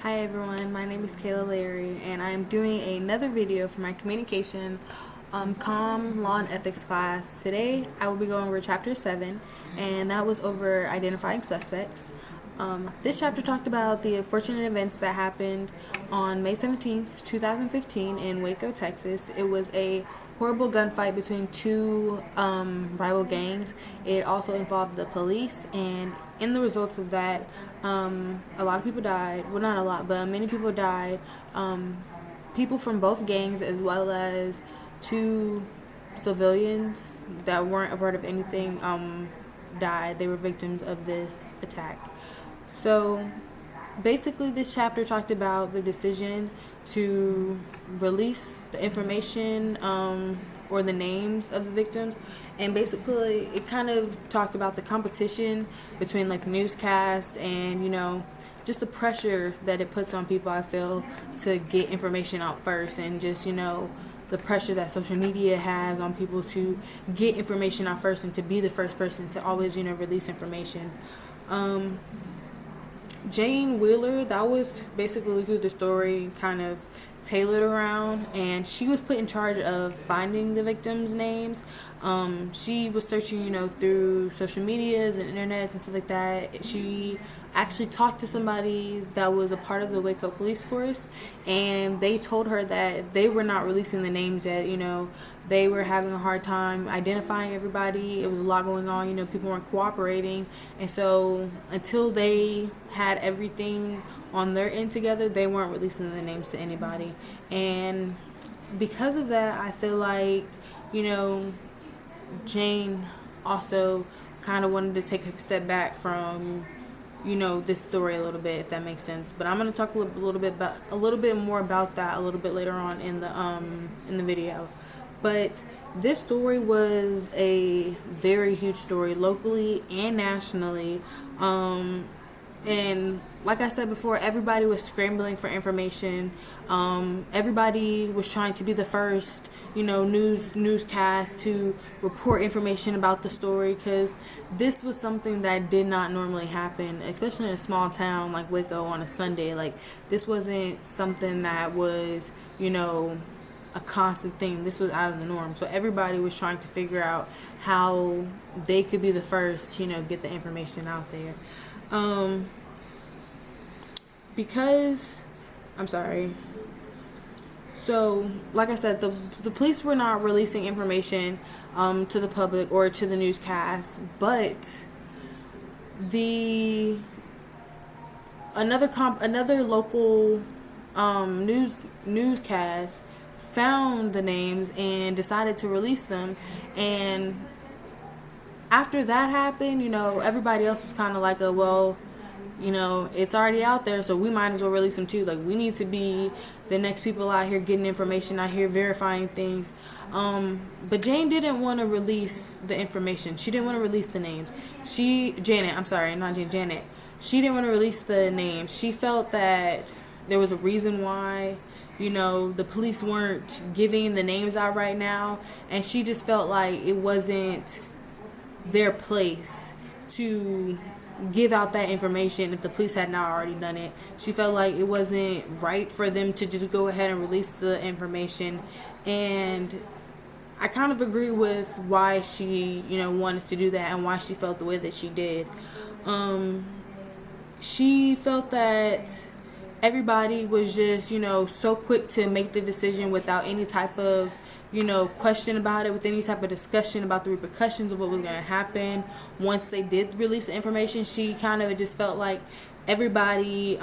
Hi everyone, my name is Kayla Larry and I am doing another video for my communication law and ethics class. Today I will be going over chapter 7 and that was over identifying suspects. This chapter talked about the unfortunate events that happened on May 17th, 2015 in Waco, Texas. It was a horrible gunfight between two rival gangs. It also involved the police, and in the results of that, a lot of people died. Well, not a lot, but many people died. People from both gangs as well as two civilians that weren't a part of anything died. They were victims of this attack. So basically this chapter talked about the decision to release the information or the names of the victims, and basically it kind of talked about the competition between like newscasts and just the pressure that it puts on people, I feel, to get information out first, and just the pressure that social media has on people to get information out first and to be the first person to always release information. Jane Wheeler, that was basically who the story kind of tailored around, and she was put in charge of finding the victims' names. She was searching, through social medias and internets and stuff like that. She actually talked to somebody that was a part of the Waco police force, and they told her that they were not releasing the names yet. They were having a hard time identifying everybody. It was a lot going on. People weren't cooperating, and so until they had everything on their end together, they weren't releasing the names to anybody. And because of that, I feel like Jane also kind of wanted to take a step back from this story a little bit, if that makes sense. But I'm going to talk a little bit more about that a little bit later on in the video. But this story was a very huge story locally and nationally. And like I said before, everybody was scrambling for information. Everybody was trying to be the first, newscast to report information about the story, because this was something that did not normally happen, especially in a small town like Waco on a Sunday. Like, this wasn't something that was, a constant thing. This was out of the norm. So everybody was trying to figure out how they could be the first, get the information out there. Because, I'm sorry. So, like I said, the police were not releasing information to the public or to the newscast, but another local newscast found the names and decided to release them. And after that happened, everybody else was kind of like, it's already out there, so we might as well release them too. Like, we need to be the next people out here getting information, out here verifying things. But Jane didn't want to release the information. She didn't want to release the names. Janet. She didn't want to release the names. She felt that there was a reason why the police weren't giving the names out right now, and she just felt like it wasn't their place to give out that information if the police had not already done it. She felt like it wasn't right for them to just go ahead and release the information, and I kind of agree with why she wanted to do that and why she felt the way that she did. She felt that everybody was just, so quick to make the decision without any type of, question about it, with any type of discussion about the repercussions of what was going to happen once they did release the information. She kind of just felt like everybody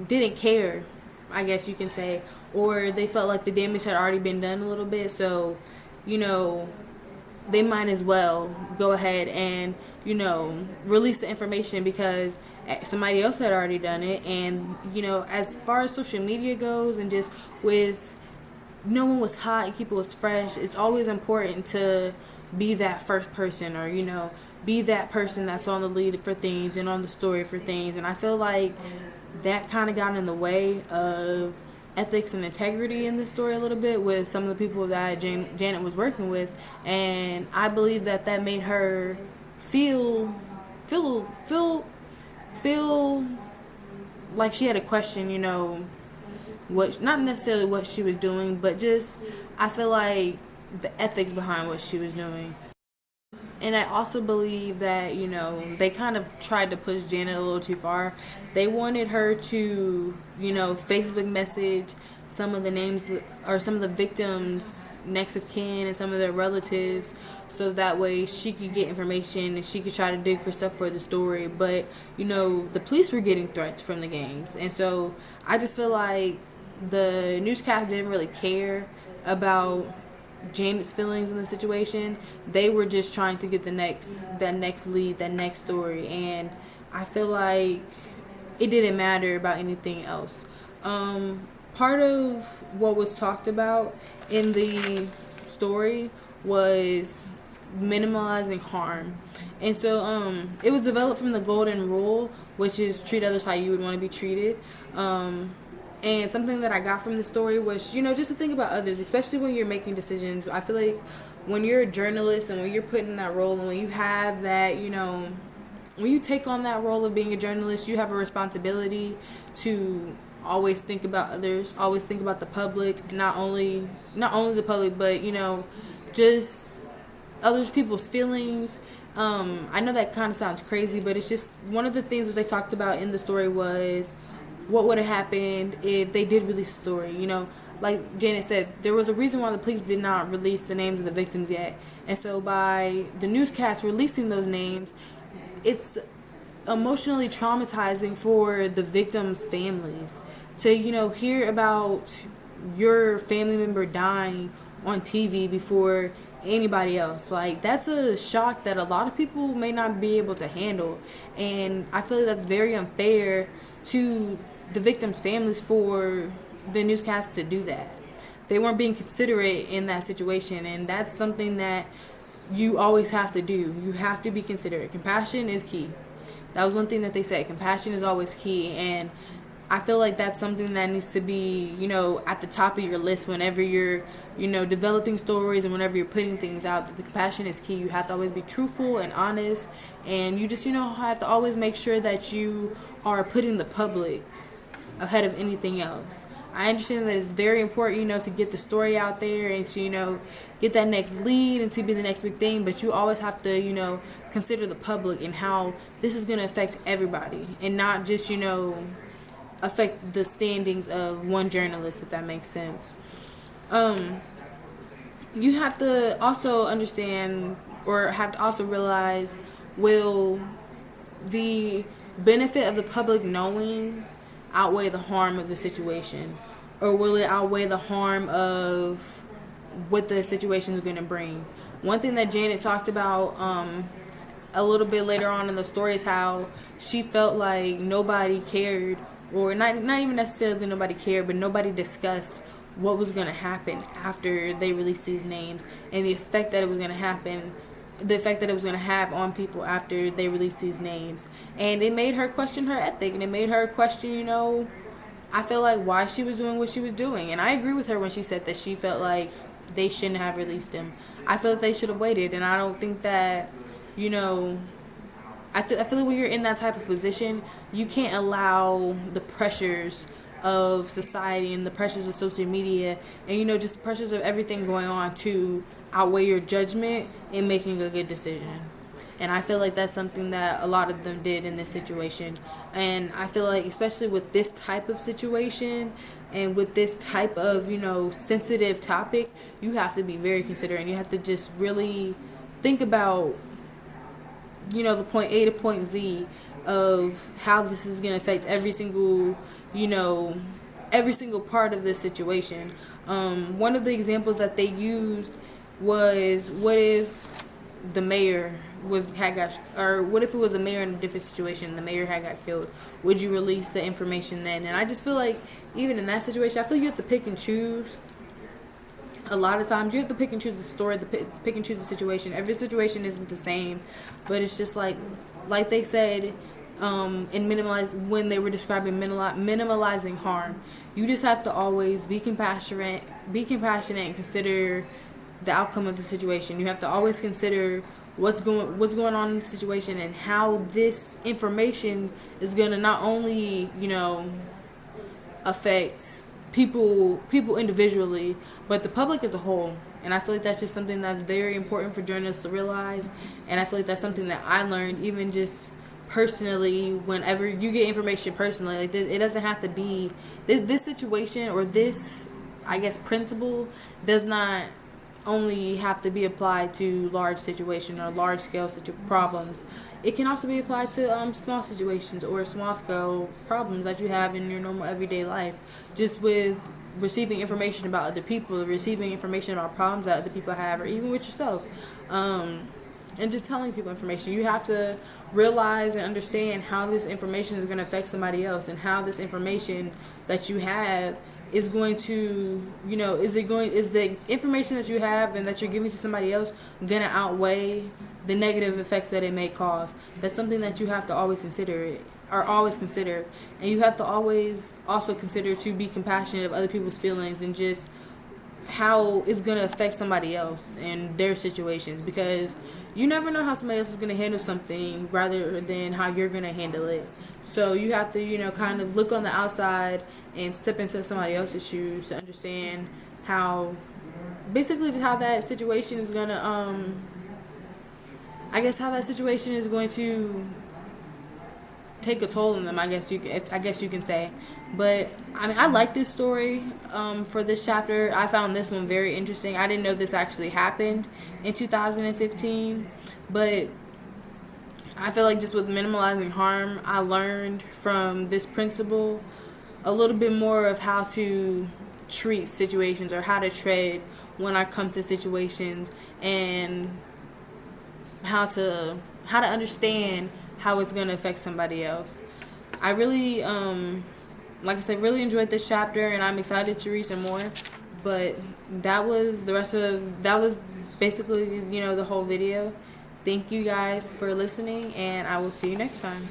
didn't care, I guess you can say, or they felt like the damage had already been done a little bit, so, they might as well go ahead and, release the information because somebody else had already done it. And, as far as social media goes, and just with no one was hot, people was fresh, it's always important to be that first person, or, be that person that's on the lead for things and on the story for things. And I feel like that kind of got in the way of ethics and integrity in this story a little bit with some of the people that Janet was working with, and I believe that made her feel like she had a question, what, not necessarily what she was doing, but just I feel like the ethics behind what she was doing. And I also believe that, they kind of tried to push Janet a little too far. They wanted her to, Facebook message some of the names or some of the victims' next of kin and some of their relatives so that way she could get information and she could try to dig for stuff for the story. But, the police were getting threats from the gangs. And so I just feel like the newscast didn't really care about Janet's feelings in the situation. They were just trying to get that next lead, that next story, and I feel like it didn't matter about anything else. Part of what was talked about in the story was minimalizing harm. And so it was developed from the golden rule, which is treat others how you would want to be treated. And something that I got from the story was, just to think about others, especially when you're making decisions. I feel like when you're a journalist and when you're put in that role and when you have that, when you take on that role of being a journalist, you have a responsibility to always think about others, always think about the public, not only the public, but, just others people's feelings. I know that kind of sounds crazy, but it's just one of the things that they talked about in the story was what would have happened if they did release the story. Like Janet said, there was a reason why the police did not release the names of the victims yet. And so by the newscast releasing those names, it's emotionally traumatizing for the victims' families to, hear about your family member dying on TV before anybody else. Like, that's a shock that a lot of people may not be able to handle. And I feel like that's very unfair to the victims' families for the newscast to do that. They weren't being considerate in that situation, and that's something that you always have to do. You have to be considerate. Compassion is key. That was one thing that they said. Compassion is always key, and I feel like that's something that needs to be, at the top of your list whenever you're, developing stories and whenever you're putting things out. That the compassion is key. You have to always be truthful and honest, and you just, have to always make sure that you are putting the public ahead of anything else. I understand that it's very important, to get the story out there and to, get that next lead and to be the next big thing, but you always have to, consider the public and how this is going to affect everybody and not just, affect the standings of one journalist, if that makes sense. You have to also understand or have to also realize, will the benefit of the public knowing outweigh the harm of the situation, or will it outweigh the harm of what the situation is going to bring? One thing that Janet talked about a little bit later on in the story is how she felt like nobody cared, or not even necessarily nobody cared, but nobody discussed what was going to happen after they released these names and the effect that it was going to happen, the effect that it was going to have on people after they released these names. And it made her question her ethic, and it made her question, I feel like why she was doing what she was doing. And I agree with her when she said that she felt like they shouldn't have released them. I feel like they should have waited, and I don't think that, I feel like when you're in that type of position, you can't allow the pressures of society and the pressures of social media and, just pressures of everything going on to outweigh your judgment in making a good decision. And I feel like that's something that a lot of them did in this situation. And I feel like especially with this type of situation and with this type of, sensitive topic, you have to be very considerate, and you have to just really think about, the point A to point Z of how this is going to affect every single part of this situation. One of the examples that they used was, what if the mayor what if it was a mayor in a different situation and the mayor had got killed? Would you release the information then? And I just feel like even in that situation, I feel you have to pick and choose. A lot of times you have to pick and choose the story, pick and choose the situation. Every situation isn't the same, but it's just like they said, when they were describing minimalizing harm. You just have to always be compassionate and consider the outcome of the situation. You have to always consider what's going on in the situation, and how this information is going to not only, affect people individually, but the public as a whole. And I feel like that's just something that's very important for journalists to realize. And I feel like that's something that I learned even just personally. Whenever you get information personally, like this, it doesn't have to be this situation, or this, I guess, principle does not only have to be applied to large situations or large scale problems. It can also be applied to small situations or small scale problems that you have in your normal everyday life. Just with receiving information about other people, receiving information about problems that other people have, or even with yourself. And just telling people information. You have to realize and understand how this information is going to affect somebody else, and how this information that you have is going to, is the information that you have and that you're giving to somebody else going to outweigh the negative effects that it may cause. That's something that you have to always consider, and you have to always also consider to be compassionate of other people's feelings, and just how it's going to affect somebody else and their situations, because you never know how somebody else is going to handle something rather than how you're going to handle it. So you have to, kind of look on the outside and step into somebody else's shoes to understand how, basically, just how that situation is going to, I guess, how that situation is going to take a toll on them. I guess you can say. But I mean, I like this story. For this chapter, I found this one very interesting. I didn't know this actually happened in 2015, but I feel like just with minimalizing harm, I learned from this principle a little bit more of how to treat situations, or how to tread when I come to situations, and how to understand how it's going to affect somebody else. I really, like I said, really enjoyed this chapter, and I'm excited to read some more. But that was basically, the whole video. Thank you guys for listening, and I will see you next time.